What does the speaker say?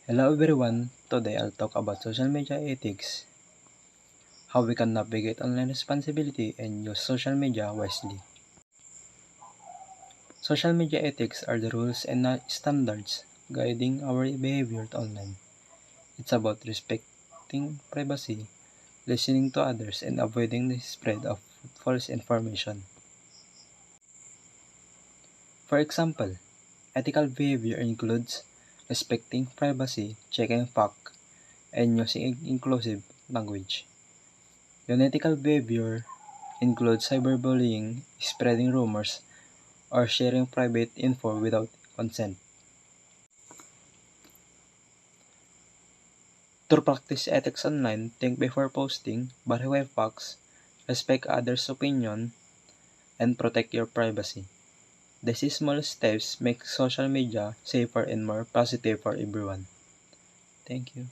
Hello everyone, today I'll talk about social media ethics, how we can navigate online responsibility and use social media wisely. Social media ethics are the rules and standards guiding our behavior online. It's about respecting privacy, listening to others, and avoiding the spread of false information. For example, ethical behavior includes respecting privacy, checking facts, and using inclusive language. Unethical behavior includes cyberbullying, spreading rumors, or sharing private info without consent. To practice ethics online, think before posting, verify facts, respect others' opinion, and protect your privacy. These small steps make social media safer and more positive for everyone. Thank you.